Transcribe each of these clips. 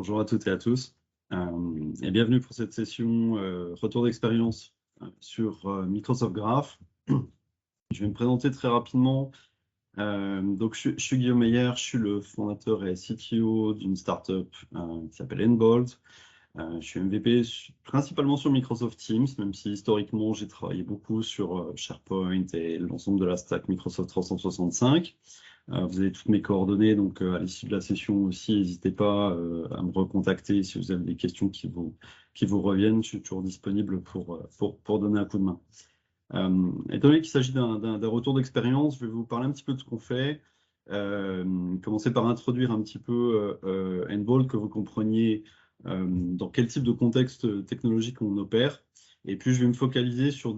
Bonjour à toutes et à tous et bienvenue pour cette session retour d'expérience sur Microsoft Graph. Je vais me présenter très rapidement. Donc, je suis Guillaume Meyer, je suis le fondateur et CTO d'une startup qui s'appelle Enbold. Je suis MVP principalement sur Microsoft Teams, même si historiquement j'ai travaillé beaucoup sur SharePoint et l'ensemble de la stack Microsoft 365. Vous avez toutes mes coordonnées, donc à l'issue de la session aussi, n'hésitez pas à me recontacter si vous avez des questions qui vous reviennent. Je suis toujours disponible pour donner un coup de main. Étant donné qu'il s'agit d'un retour d'expérience, je vais vous parler un petit peu de ce qu'on fait. Commencer par introduire un petit peu Enbold, que vous compreniez dans quel type de contexte technologique on opère. Et puis, je vais me focaliser sur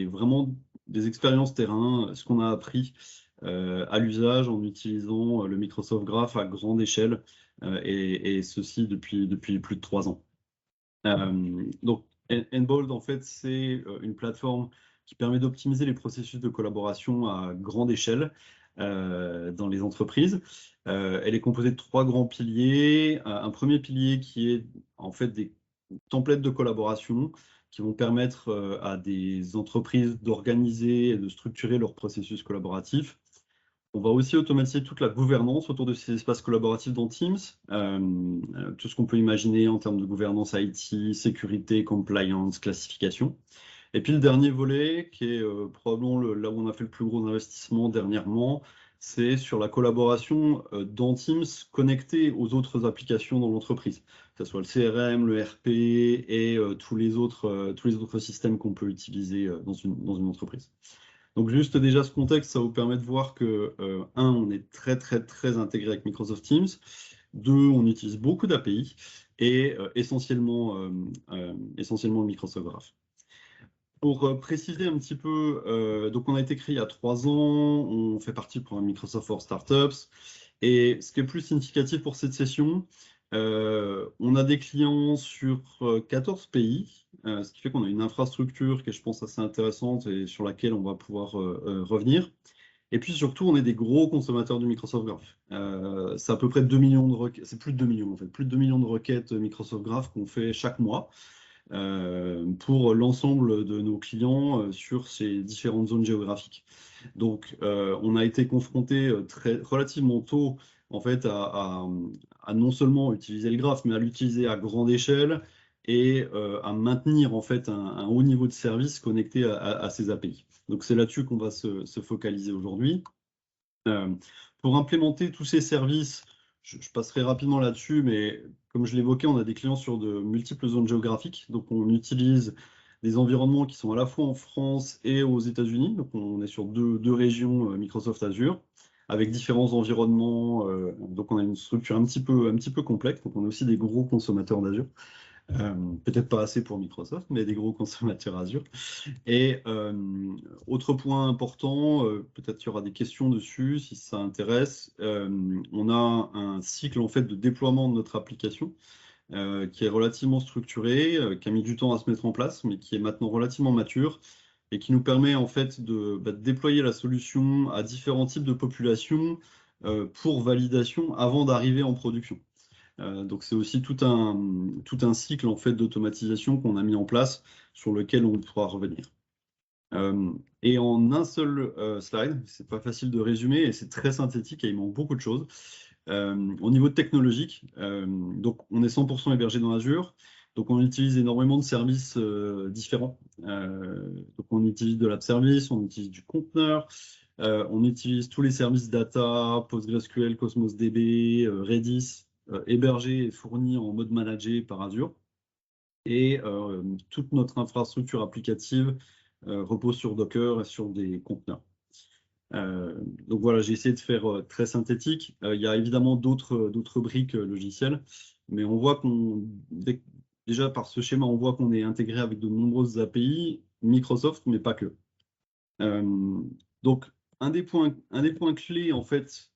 vraiment des expériences terrain, ce qu'on a appris à l'usage en utilisant le Microsoft Graph à grande échelle, et ceci depuis plus de 3 ans. Donc, Enbold, en fait, c'est une plateforme qui permet d'optimiser les processus de collaboration à grande échelle dans les entreprises. Elle est composée de 3 grands piliers. Un premier pilier qui est en fait des templates de collaboration qui vont permettre à des entreprises d'organiser et de structurer leur processus collaboratif. On va aussi automatiser toute la gouvernance autour de ces espaces collaboratifs dans Teams, tout ce qu'on peut imaginer en termes de gouvernance IT, sécurité, compliance, classification. Et puis le dernier volet, qui est probablement là où on a fait le plus gros investissement dernièrement, c'est sur la collaboration dans Teams connectée aux autres applications dans l'entreprise, que ce soit le CRM, le RP et tous les autres systèmes qu'on peut utiliser dans une entreprise. Donc juste déjà ce contexte, ça vous permet de voir que, on est très intégré avec Microsoft Teams. 2, on utilise beaucoup d'API et essentiellement le Microsoft Graph. Pour préciser un petit peu, donc on a été créé il y a 3 ans, on fait partie du programme Microsoft for Startups. Et ce qui est plus significatif pour cette session, on a des clients sur 14 pays, ce qui fait qu'on a une infrastructure qui est, je pense, assez intéressante et sur laquelle on va pouvoir revenir. Et puis surtout, on est des gros consommateurs du Microsoft Graph. C'est à peu près 2 millions de requêtes, c'est plus de 2 millions en fait, plus de 2 millions de requêtes Microsoft Graph qu'on fait chaque mois pour l'ensemble de nos clients sur ces différentes zones géographiques. Donc, on a été confronté relativement tôt en fait à non seulement utiliser le graphe, mais à l'utiliser à grande échelle et à maintenir en fait un haut niveau de service connecté à ces API. Donc, c'est là-dessus qu'on va se focaliser aujourd'hui. Pour implémenter tous ces services, je passerai rapidement là-dessus, mais comme je l'évoquais, on a des clients sur de multiples zones géographiques. Donc, on utilise des environnements qui sont à la fois en France et aux États-Unis. Donc, on est sur deux régions Microsoft Azure, avec différents environnements. Donc, on a une structure un petit peu complexe. Donc, on a aussi des gros consommateurs d'Azure. Peut-être pas assez pour Microsoft, mais des gros consommateurs Azure. Et autre point important, peut-être qu'il y aura des questions dessus si ça intéresse. On a un cycle en fait de déploiement de notre application qui est relativement structuré, qui a mis du temps à se mettre en place, mais qui est maintenant relativement mature et qui nous permet en fait de déployer la solution à différents types de populations pour validation avant d'arriver en production. Donc c'est aussi tout un cycle en fait d'automatisation qu'on a mis en place sur lequel on pourra revenir. Et en un seul slide, c'est pas facile de résumer et c'est très synthétique et il manque beaucoup de choses. Au niveau technologique, donc on est 100% hébergé dans Azure, donc on utilise énormément de services différents. Donc on utilise de l'App Service, on utilise du conteneur, on utilise tous les services data, PostgreSQL, Cosmos DB, Redis, hébergés et fournis en mode managé par Azure. Et toute notre infrastructure applicative repose sur Docker et sur des conteneurs. Donc voilà, j'ai essayé de faire très synthétique. Il y a évidemment d'autres briques logicielles, mais on voit déjà par ce schéma, on voit qu'on est intégré avec de nombreuses API, Microsoft, mais pas que. Donc un des points clés en fait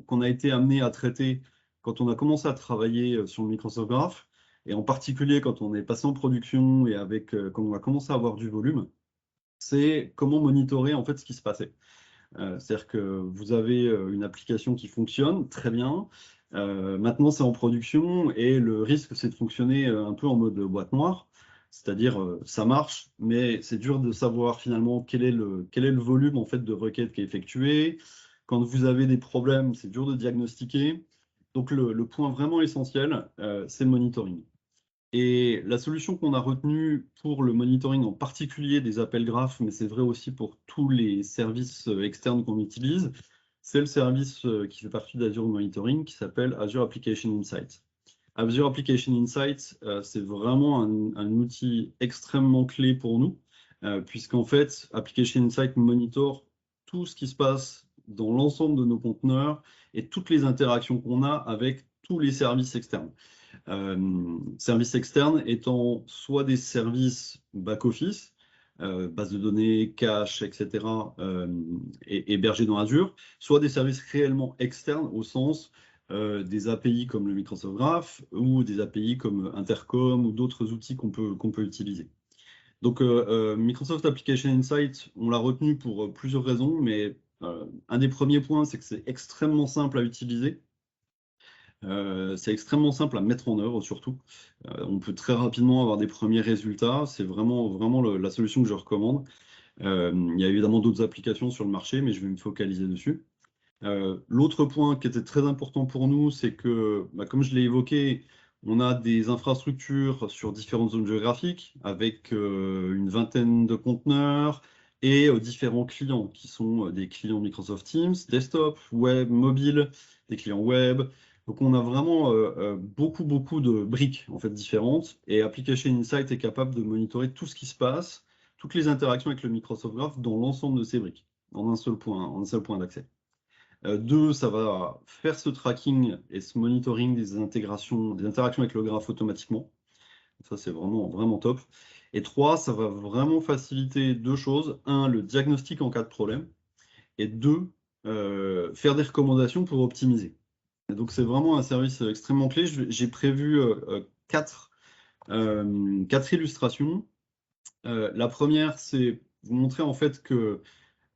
qu'on a été amené à traiter quand on a commencé à travailler sur le Microsoft Graph, et en particulier quand on est passé en production et quand on a commencé à avoir du volume, c'est comment monitorer en fait ce qui se passait. C'est-à-dire que vous avez une application qui fonctionne très bien, Maintenant, c'est en production et le risque, c'est de fonctionner un peu en mode boîte noire. C'est-à-dire, ça marche, mais c'est dur de savoir finalement quel est le volume en fait, de requêtes qui est effectué. Quand vous avez des problèmes, c'est dur de diagnostiquer. Donc, le point vraiment essentiel, c'est le monitoring. Et la solution qu'on a retenue pour le monitoring, en particulier des appels graphes, mais c'est vrai aussi pour tous les services externes qu'on utilise, c'est le service qui fait partie d'Azure Monitoring qui s'appelle Azure Application Insight. Azure Application Insight, c'est vraiment un outil extrêmement clé pour nous, puisqu'en fait, Application Insight monitor tout ce qui se passe dans l'ensemble de nos conteneurs et toutes les interactions qu'on a avec tous les services externes. Services externes étant soit des services back-office, base de données, cache, etc., hébergés dans Azure, soit des services réellement externes au sens des API comme le Microsoft Graph ou des API comme Intercom ou d'autres outils qu'on peut utiliser. Donc, Microsoft Application Insight, on l'a retenu pour plusieurs raisons, mais un des premiers points, c'est que c'est extrêmement simple à utiliser. C'est extrêmement simple à mettre en œuvre, surtout. On peut très rapidement avoir des premiers résultats. C'est vraiment la solution que je recommande. Il y a évidemment d'autres applications sur le marché, mais je vais me focaliser dessus. L'autre point qui était très important pour nous, c'est que, comme je l'ai évoqué, on a des infrastructures sur différentes zones géographiques avec une vingtaine de conteneurs et différents clients qui sont des clients Microsoft Teams, desktop, web, mobile, des clients web. Donc on a vraiment beaucoup de briques en fait différentes et Application Insight est capable de monitorer tout ce qui se passe, toutes les interactions avec le Microsoft Graph dans l'ensemble de ces briques, en un seul point d'accès. Deux, ça va faire ce tracking et ce monitoring des interactions avec le graphe automatiquement. Ça, c'est vraiment top. Et trois, ça va vraiment faciliter deux choses. Un, le diagnostic en cas de problème. Et deux, faire des recommandations pour optimiser. Et donc, c'est vraiment un service extrêmement clé. J'ai prévu quatre illustrations. La première, c'est vous montrer en fait que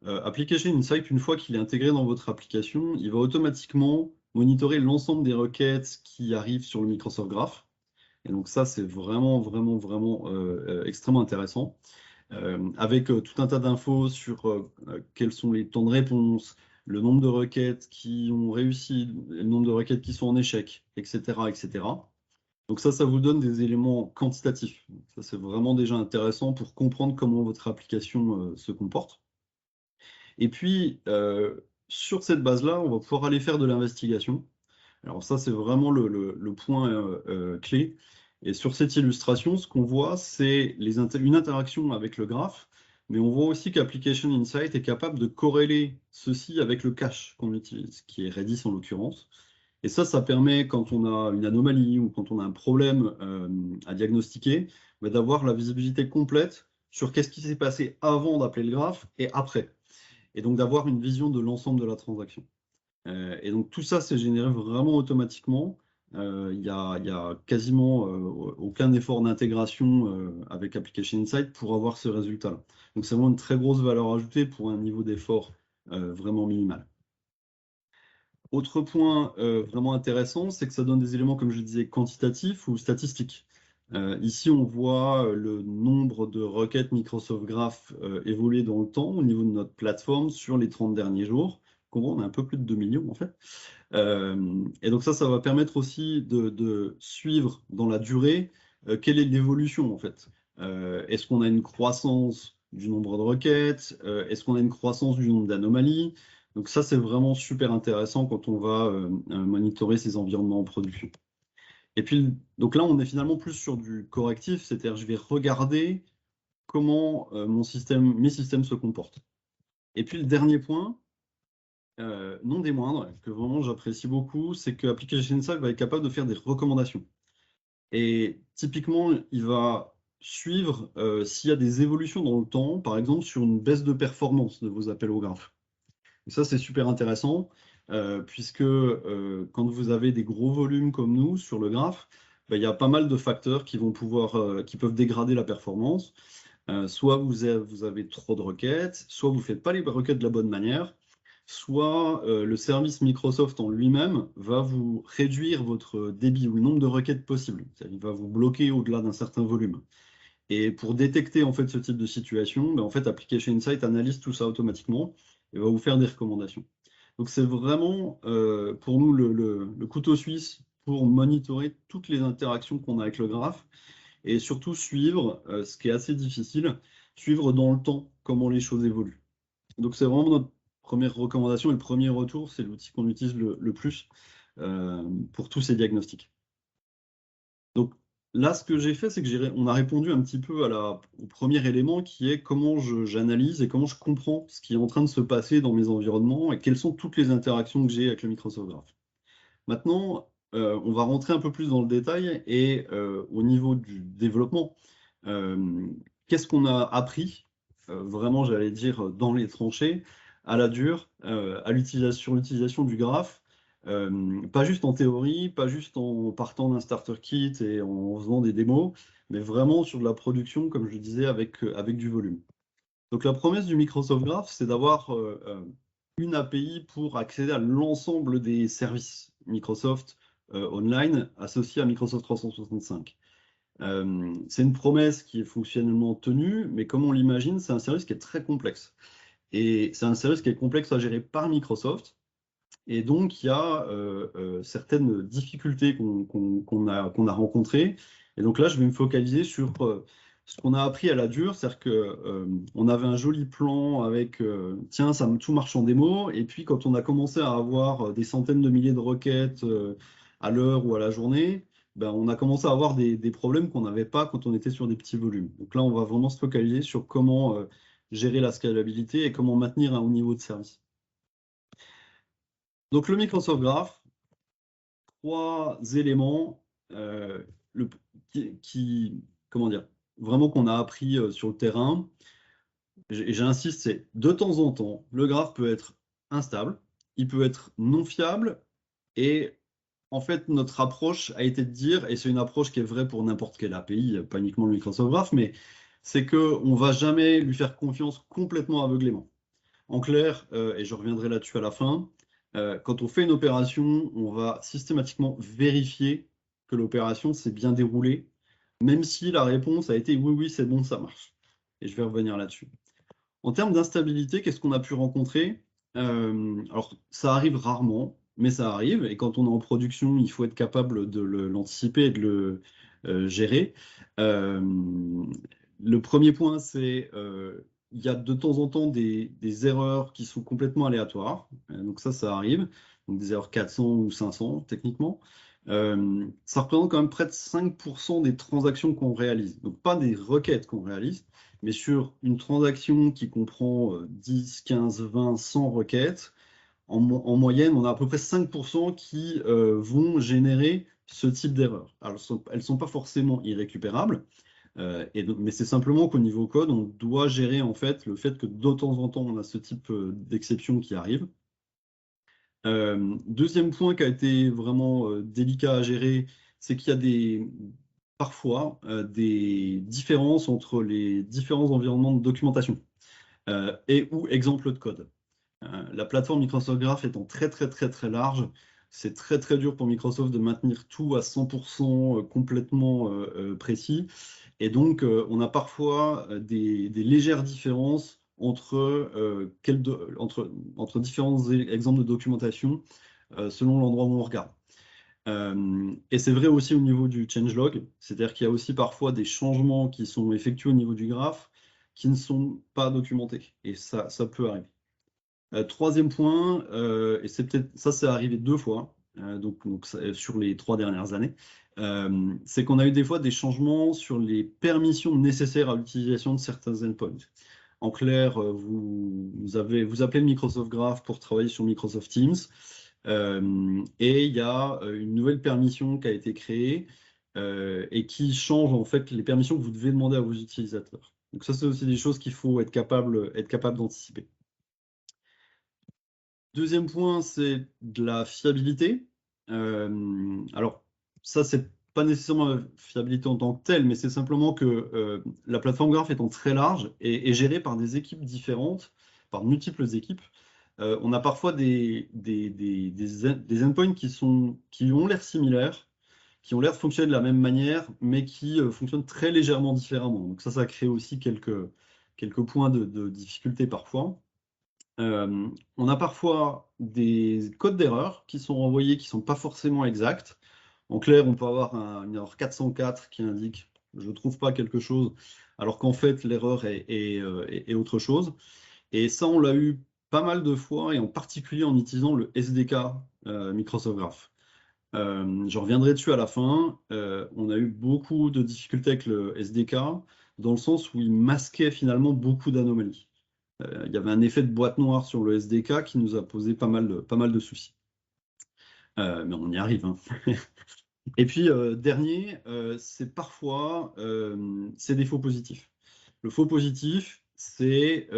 Application Insight, une fois qu'il est intégré dans votre application, il va automatiquement monitorer l'ensemble des requêtes qui arrivent sur le Microsoft Graph. Et donc ça, c'est vraiment extrêmement intéressant. Avec tout un tas d'infos sur quels sont les temps de réponse, le nombre de requêtes qui ont réussi, le nombre de requêtes qui sont en échec, etc., etc. Donc ça vous donne des éléments quantitatifs. Ça, c'est vraiment déjà intéressant pour comprendre comment votre application se comporte. Et puis, sur cette base-là, on va pouvoir aller faire de l'investigation. Alors ça, c'est vraiment le point clé. Et sur cette illustration, ce qu'on voit, c'est une interaction avec le graphe, mais on voit aussi qu'Application Insight est capable de corréler ceci avec le cache qu'on utilise, qui est Redis en l'occurrence. Et ça permet, quand on a une anomalie ou quand on a un problème à diagnostiquer, d'avoir la visibilité complète sur qu'est-ce qui s'est passé avant d'appeler le graphe et après. Et donc d'avoir une vision de l'ensemble de la transaction. Et donc tout ça, c'est généré vraiment automatiquement. Il n'y a quasiment aucun effort d'intégration avec Application Insight pour avoir ce résultat-là. Donc c'est vraiment une très grosse valeur ajoutée pour un niveau d'effort vraiment minimal. Autre point vraiment intéressant, c'est que ça donne des éléments, comme je disais, quantitatifs ou statistiques. Ici, on voit le nombre de requêtes Microsoft Graph évoluer dans le temps au niveau de notre plateforme sur les 30 derniers jours. On a un peu plus de 2 millions en fait. Et donc ça va permettre aussi de suivre dans la durée quelle est l'évolution en fait. Est-ce qu'on a une croissance du nombre de requêtes? Est-ce qu'on a une croissance du nombre d'anomalies? Donc ça, c'est vraiment super intéressant quand on va monitorer ces environnements en production. Et puis, donc là, on est finalement plus sur du correctif, c'est-à-dire je vais regarder comment mes systèmes se comportent. Et puis le dernier point, non des moindres, que vraiment j'apprécie beaucoup, c'est que Application Insight va être capable de faire des recommandations. Et typiquement, il va suivre s'il y a des évolutions dans le temps, par exemple sur une baisse de performance de vos appels au graphe. Et ça, c'est super intéressant, puisque quand vous avez des gros volumes comme nous sur le graphe, il y a pas mal de facteurs qui peuvent dégrader la performance. Soit vous avez trop de requêtes, soit vous ne faites pas les requêtes de la bonne manière, soit le service Microsoft en lui-même va vous réduire votre débit ou le nombre de requêtes possibles. Il va vous bloquer au-delà d'un certain volume. Et pour détecter en fait ce type de situation, ben, en fait, Application Insight analyse tout ça automatiquement et va vous faire des recommandations. Donc c'est vraiment pour nous le couteau suisse pour monitorer toutes les interactions qu'on a avec le graphe et surtout suivre, ce qui est assez difficile, suivre dans le temps comment les choses évoluent. Donc c'est vraiment notre première recommandation et le premier retour, c'est l'outil qu'on utilise le plus pour tous ces diagnostics. Donc là, ce que j'ai fait, c'est que on a répondu un petit peu au premier élément qui est comment j'analyse et comment je comprends ce qui est en train de se passer dans mes environnements et quelles sont toutes les interactions que j'ai avec le Microsoft Graph. Maintenant, on va rentrer un peu plus dans le détail et au niveau du développement, qu'est-ce qu'on a appris, vraiment, j'allais dire, dans les tranchées, à la dure, sur l'utilisation du graphe, pas juste en théorie, pas juste en partant d'un starter kit et en faisant des démos, mais vraiment sur de la production, comme je disais, avec du volume. Donc la promesse du Microsoft Graph, c'est d'avoir une API pour accéder à l'ensemble des services Microsoft online associés à Microsoft 365. C'est une promesse qui est fonctionnellement tenue, mais comme on l'imagine, c'est un service qui est très complexe. Et c'est un service qui est complexe à gérer par Microsoft. Et donc, il y a certaines difficultés qu'on a rencontrées. Et donc là, je vais me focaliser sur ce qu'on a appris à la dure, c'est-à-dire qu'on avait un joli plan avec tiens, tout marche en démo. Et puis, quand on a commencé à avoir des centaines de milliers de requêtes à l'heure ou à la journée, ben, on a commencé à avoir des problèmes qu'on n'avait pas quand on était sur des petits volumes. Donc là, on va vraiment se focaliser sur comment gérer la scalabilité et comment maintenir un haut niveau de service. Donc le Microsoft Graph, trois éléments le, comment dire, vraiment qu'on a appris sur le terrain. Et j'insiste, c'est de temps en temps, le graphe peut être instable, il peut être non fiable, et en fait, notre approche a été de dire, et c'est une approche qui est vraie pour n'importe quelle API, pas uniquement le Microsoft Graph, mais c'est qu'on ne va jamais lui faire confiance complètement aveuglément. En clair, et je reviendrai là-dessus à la fin, quand on fait une opération, on va systématiquement vérifier que l'opération s'est bien déroulée, même si la réponse a été oui, oui, c'est bon, ça marche. Et je vais revenir là-dessus. En termes d'instabilité, qu'est-ce qu'on a pu rencontrer? Alors, ça arrive rarement, mais ça arrive. Et quand on est en production, il faut être capable de l'anticiper et de le gérer. Le premier point, c'est il y a de temps en temps des erreurs qui sont complètement aléatoires. Donc ça arrive. Donc des erreurs 400 ou 500, techniquement. Ça représente quand même près de 5% des transactions qu'on réalise. Donc pas des requêtes qu'on réalise, mais sur une transaction qui comprend 10, 15, 20, 100 requêtes, en moyenne, on a à peu près 5% qui vont générer ce type d'erreur. Alors, elles ne sont pas forcément irrécupérables, mais c'est simplement qu'au niveau code, on doit gérer en fait le fait que de temps en temps, on a ce type d'exception qui arrive. Deuxième point qui a été vraiment délicat à gérer, c'est qu'il y a parfois des différences entre les différents environnements de documentation et ou exemples de code. La plateforme Microsoft Graph étant très très très très large, c'est très très dur pour Microsoft de maintenir tout à 100% complètement précis. Et donc, on a parfois des légères différences entre différents exemples de documentation selon l'endroit où on regarde. Et c'est vrai aussi au niveau du changelog, c'est-à-dire qu'il y a aussi parfois des changements qui sont effectués au niveau du graphe qui ne sont pas documentés. Et ça peut arriver. Troisième point, et c'est arrivé 2 fois, sur les 3 dernières années, c'est qu'on a eu des fois des changements sur les permissions nécessaires à l'utilisation de certains endpoints. En clair, vous appelez le Microsoft Graph pour travailler sur Microsoft Teams, et il y a une nouvelle permission qui a été créée et qui change en fait les permissions que vous devez demander à vos utilisateurs. Donc ça, c'est aussi des choses qu'il faut être capable d'anticiper. Deuxième point, c'est de la fiabilité. Alors, ça, c'est pas nécessairement la fiabilité en tant que telle, mais c'est simplement que la plateforme Graph étant très large et gérée par des équipes différentes, par multiples équipes, on a parfois des endpoints qui ont l'air similaires, qui ont l'air de fonctionner de la même manière, mais qui fonctionnent très légèrement différemment. Donc ça crée aussi quelques points de difficulté parfois. On a parfois des codes d'erreur qui sont renvoyés qui ne sont pas forcément exacts. En clair, on peut avoir une erreur 404 qui indique je ne trouve pas quelque chose, alors qu'en fait l'erreur est autre chose. Et ça, on l'a eu pas mal de fois, et en particulier en utilisant le SDK Microsoft Graph. Je reviendrai dessus à la fin. On a eu beaucoup de difficultés avec le SDK, dans le sens où il masquait finalement beaucoup d'anomalies. Il y avait un effet de boîte noire sur le SDK qui nous a posé pas mal de soucis. Mais on y arrive, hein. Et puis, dernier, c'est parfois c'est des faux positifs. Le faux positif, c'est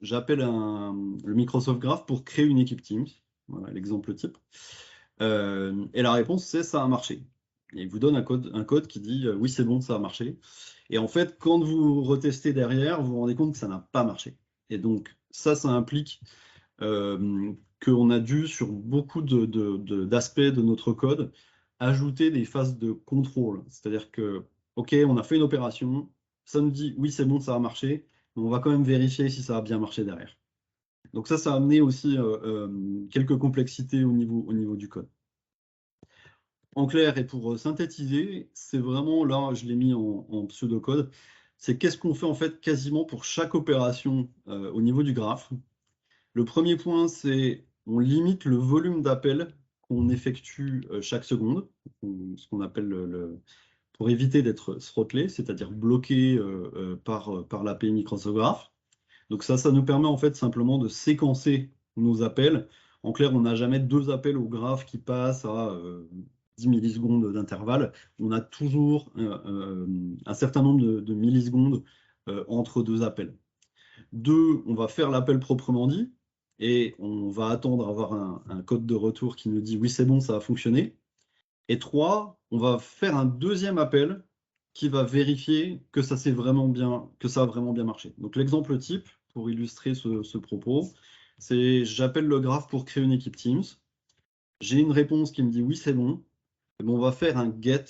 j'appelle le Microsoft Graph pour créer une équipe Teams. Voilà l'exemple type. Et la réponse, c'est ça a marché. Et il vous donne un code qui dit oui, c'est bon, ça a marché. Et en fait, quand vous retestez derrière, vous vous rendez compte que ça n'a pas marché. Et donc, ça implique qu'on a dû, sur beaucoup d'aspects de notre code, ajouter des phases de contrôle. C'est-à-dire que, OK, on a fait une opération, ça nous dit oui, c'est bon, ça a marché, mais on va quand même vérifier si ça a bien marché derrière. Donc ça a amené aussi quelques complexités au niveau du code. En clair, et pour synthétiser, c'est vraiment, là, je l'ai mis en pseudocode, c'est qu'est-ce qu'on fait en fait quasiment pour chaque opération au niveau du graphe. Le premier point, c'est on limite le volume d'appels qu'on effectue chaque seconde, ce qu'on appelle pour éviter d'être throttlé, c'est-à-dire bloqué par l'API Microsoft Graph. Donc ça nous permet en fait simplement de séquencer nos appels. En clair, on n'a jamais deux appels au graphe qui passent à 10 millisecondes d'intervalle. On a toujours un certain nombre de millisecondes entre deux appels. Deux, on va faire l'appel proprement dit et on va attendre à avoir un code de retour qui nous dit oui, c'est bon, ça a fonctionné. Et trois, on va faire un deuxième appel qui va vérifier que ça a vraiment bien marché. Donc l'exemple type, pour illustrer ce propos, c'est j'appelle le graphe pour créer une équipe Teams. J'ai une réponse qui me dit oui, c'est bon. Et bon, on va faire un get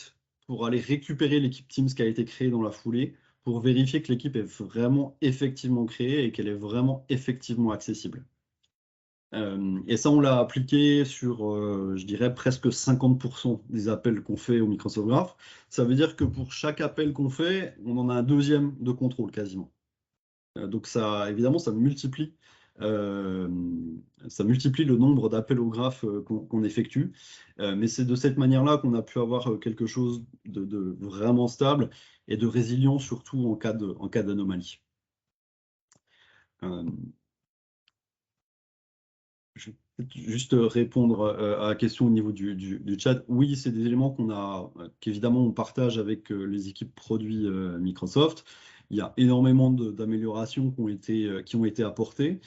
pour aller récupérer l'équipe Teams qui a été créée dans la foulée pour vérifier que l'équipe est vraiment effectivement créée et qu'elle est vraiment effectivement accessible. Et ça, on l'a appliqué sur, je dirais, presque 50% des appels qu'on fait au Microsoft Graph. Ça veut dire que pour chaque appel qu'on fait, on en a un deuxième de contrôle quasiment. Donc ça, évidemment, euh, ça multiplie le nombre d'appels au graphe qu'on effectue. Mais c'est de cette manière-là qu'on a pu avoir quelque chose de vraiment stable et de résilient, surtout en cas d'anomalie. Je vais juste répondre à la question au niveau du chat. Oui, c'est des éléments qu'évidemment on partage avec les équipes produits Microsoft. Il y a énormément d'améliorations qui ont été apportées.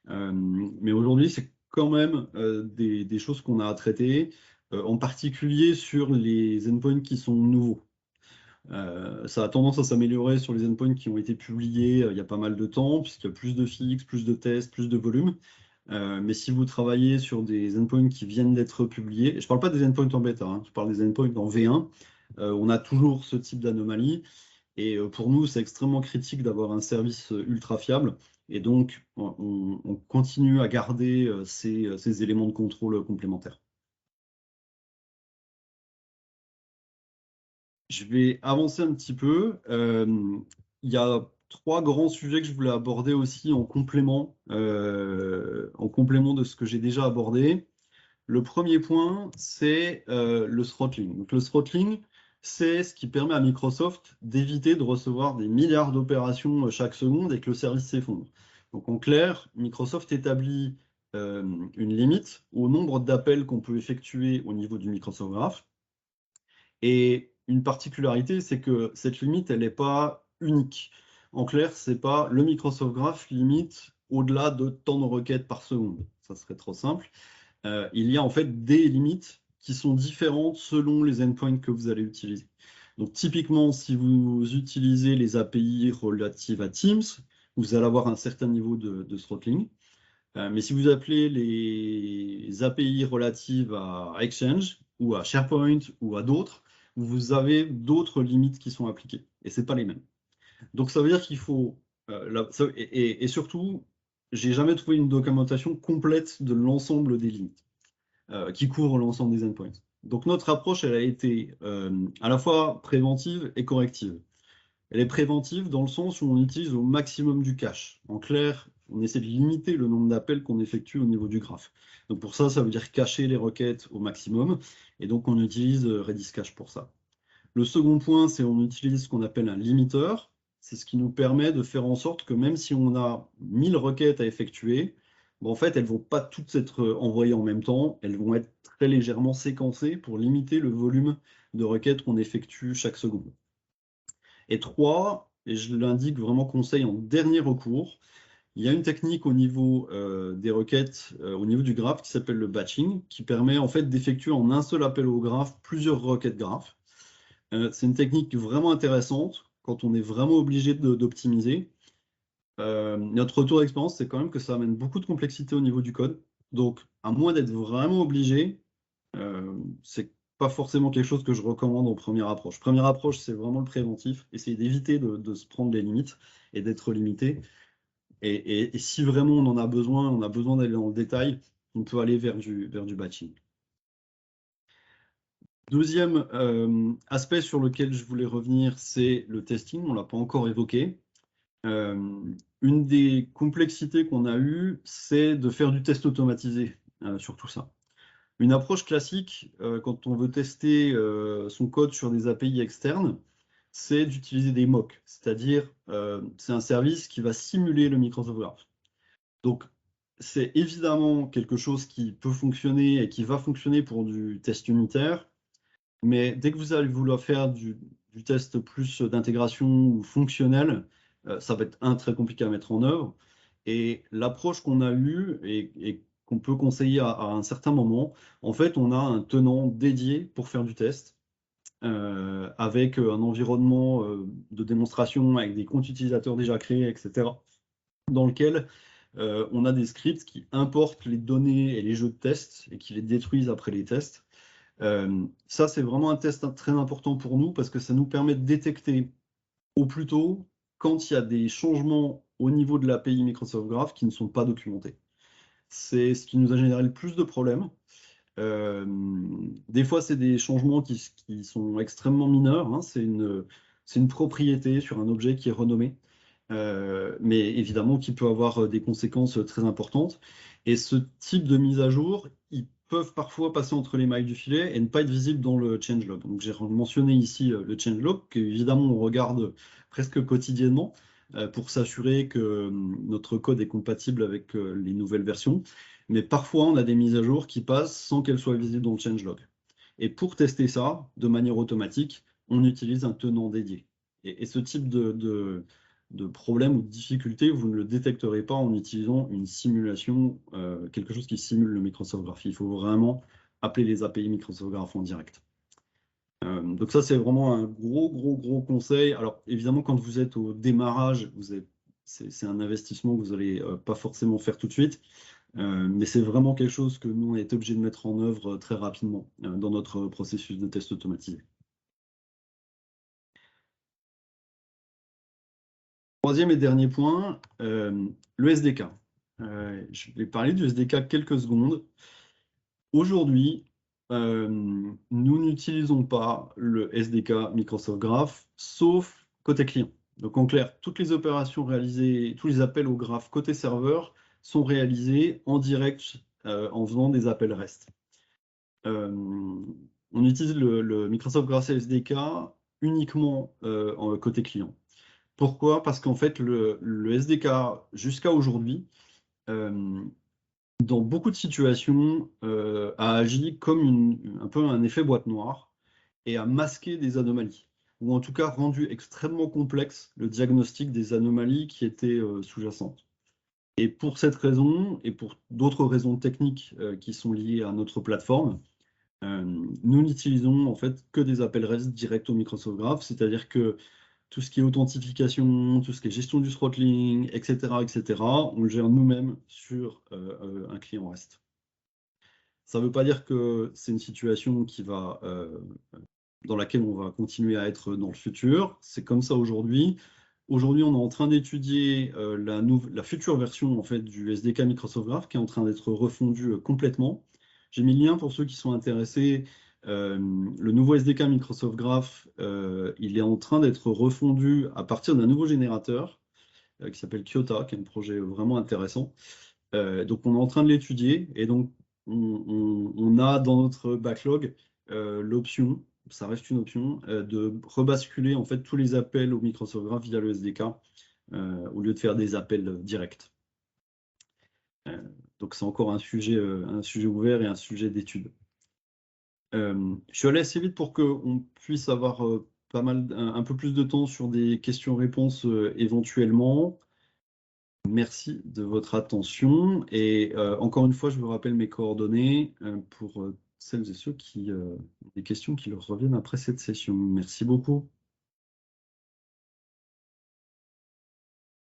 Mais aujourd'hui, c'est quand même des choses qu'on a à traiter, en particulier sur les endpoints qui sont nouveaux. Ça a tendance à s'améliorer sur les endpoints qui ont été publiés il y a pas mal de temps, puisqu'il y a plus de fixes, plus de tests, plus de volume. Mais si vous travaillez sur des endpoints qui viennent d'être publiés, et je ne parle pas des endpoints en bêta, hein, je parle des endpoints en V1, on a toujours ce type d'anomalie. Et pour nous, c'est extrêmement critique d'avoir un service ultra fiable. Et donc, on continue à garder ces éléments de contrôle complémentaires. Je vais avancer un petit peu. Il y a trois grands sujets que je voulais aborder aussi en complément de ce que j'ai déjà abordé. Le premier point, c'est le throttling. Donc, le throttling, c'est ce qui permet à Microsoft d'éviter de recevoir des milliards d'opérations chaque seconde et que le service s'effondre. Donc, en clair, Microsoft établit une limite au nombre d'appels qu'on peut effectuer au niveau du Microsoft Graph. Et une particularité, c'est que cette limite, elle n'est pas unique. En clair, c'est pas le Microsoft Graph limite au-delà de tant de requêtes par seconde. Ça serait trop simple. Il y a en fait des limites qui sont différentes selon les endpoints que vous allez utiliser. Donc typiquement, si vous utilisez les API relatives à Teams, vous allez avoir un certain niveau de throttling. Mais si vous appelez les API relatives à Exchange ou à SharePoint ou à d'autres, vous avez d'autres limites qui sont appliquées et ce n'est pas les mêmes. Donc ça veut dire qu'il faut, et surtout, j'ai jamais trouvé une documentation complète de l'ensemble des limites qui couvre l'ensemble des endpoints. Donc notre approche, elle a été à la fois préventive et corrective. Elle est préventive dans le sens où on utilise au maximum du cache. En clair, on essaie de limiter le nombre d'appels qu'on effectue au niveau du graphe. Donc pour ça, ça veut dire cacher les requêtes au maximum. Et donc on utilise Redis Cache pour ça. Le second point, c'est on utilise ce qu'on appelle un limiteur. C'est ce qui nous permet de faire en sorte que même si on a 1000 requêtes à effectuer, en fait, elles ne vont pas toutes être envoyées en même temps. Elles vont être très légèrement séquencées pour limiter le volume de requêtes qu'on effectue chaque seconde. Et 3, et je l'indique vraiment conseil en dernier recours, il y a une technique au niveau des requêtes, au niveau du graphe, qui s'appelle le batching, qui permet en fait d'effectuer en un seul appel au graphe plusieurs requêtes graphes. C'est une technique vraiment intéressante quand on est vraiment obligé d'optimiser. Notre retour d'expérience, c'est quand même que ça amène beaucoup de complexité au niveau du code. Donc, à moins d'être vraiment obligé, c'est pas forcément quelque chose que je recommande en première approche. Première approche, c'est vraiment le préventif, essayer d'éviter de se prendre les limites et d'être limité. Et si vraiment on en a besoin d'aller dans le détail, on peut aller vers du batching. Deuxième aspect sur lequel je voulais revenir, c'est le testing. On ne l'a pas encore évoqué. Une des complexités qu'on a eues, c'est de faire du test automatisé sur tout ça. Une approche classique, quand on veut tester son code sur des API externes, c'est d'utiliser des mocks, c'est-à-dire c'est un service qui va simuler le Microsoft Graph. Donc, c'est évidemment quelque chose qui peut fonctionner et qui va fonctionner pour du test unitaire, mais dès que vous allez vouloir faire du test plus d'intégration ou fonctionnel, ça va être très compliqué à mettre en œuvre. Et l'approche qu'on a eue et qu'on peut conseiller à un certain moment, en fait, on a un tenant dédié pour faire du test, avec un environnement de démonstration, avec des comptes utilisateurs déjà créés, etc., dans lequel on a des scripts qui importent les données et les jeux de test et qui les détruisent après les tests. Ça, c'est vraiment un test très important pour nous parce que ça nous permet de détecter au plus tôt quand il y a des changements au niveau de l'API Microsoft Graph qui ne sont pas documentés. C'est ce qui nous a généré le plus de problèmes. Des fois, c'est des changements qui sont extrêmement mineurs, hein. C'est une propriété sur un objet qui est renommé, mais évidemment qui peut avoir des conséquences très importantes. Et ce type de mise à jour, ils peuvent parfois passer entre les mailles du filet et ne pas être visibles dans le changelog. Donc j'ai mentionné ici le changelog, qu'évidemment on regarde presque quotidiennement pour s'assurer que notre code est compatible avec les nouvelles versions. Mais parfois on a des mises à jour qui passent sans qu'elles soient visibles dans le changelog. Et pour tester ça de manière automatique, on utilise un tenant dédié. Et ce type de problème ou de difficulté, vous ne le détecterez pas en utilisant une simulation, quelque chose qui simule le Microsoft Graph. Il faut vraiment appeler les API Microsoft Graph en direct. Donc ça, c'est vraiment un gros conseil. Alors évidemment, quand vous êtes au démarrage, c'est un investissement que vous n'allez pas forcément faire tout de suite, mais c'est vraiment quelque chose que nous, on a été obligé de mettre en œuvre très rapidement dans notre processus de test automatisé. Troisième et dernier point, le SDK. Je vais parler du SDK quelques secondes. Aujourd'hui, nous n'utilisons pas le SDK Microsoft Graph, sauf côté client. Donc en clair, toutes les opérations réalisées, tous les appels au graphe côté serveur sont réalisés en direct en faisant des appels REST. On utilise le Microsoft Graph SDK uniquement côté client. Pourquoi? Parce qu'en fait, le SDK, jusqu'à aujourd'hui, dans beaucoup de situations, a agi comme un peu un effet boîte noire et a masqué des anomalies, ou en tout cas rendu extrêmement complexe le diagnostic des anomalies qui étaient sous-jacentes. Et pour cette raison, et pour d'autres raisons techniques qui sont liées à notre plateforme, nous n'utilisons en fait que des appels REST directs au Microsoft Graph, c'est-à-dire que tout ce qui est authentification, tout ce qui est gestion du throttling, etc., on le gère nous-mêmes sur un client REST. Ça ne veut pas dire que c'est une situation dans laquelle on va continuer à être dans le futur. C'est comme ça aujourd'hui. Aujourd'hui, on est en train d'étudier la future version en fait, du SDK Microsoft Graph qui est en train d'être refondu complètement. J'ai mis le lien pour ceux qui sont intéressés. Le nouveau SDK Microsoft Graph, il est en train d'être refondu à partir d'un nouveau générateur qui s'appelle Kyota, qui est un projet vraiment intéressant. Donc, on est en train de l'étudier et donc, on a dans notre backlog l'option, ça reste une option, de rebasculer en fait tous les appels au Microsoft Graph via le SDK au lieu de faire des appels directs. Donc, c'est encore un sujet ouvert et un sujet d'étude. Je suis allé assez vite pour qu'on puisse avoir un peu plus de temps sur des questions-réponses éventuellement. Merci de votre attention et encore une fois, je vous rappelle mes coordonnées pour celles et ceux qui ont des questions qui leur reviennent après cette session. Merci beaucoup.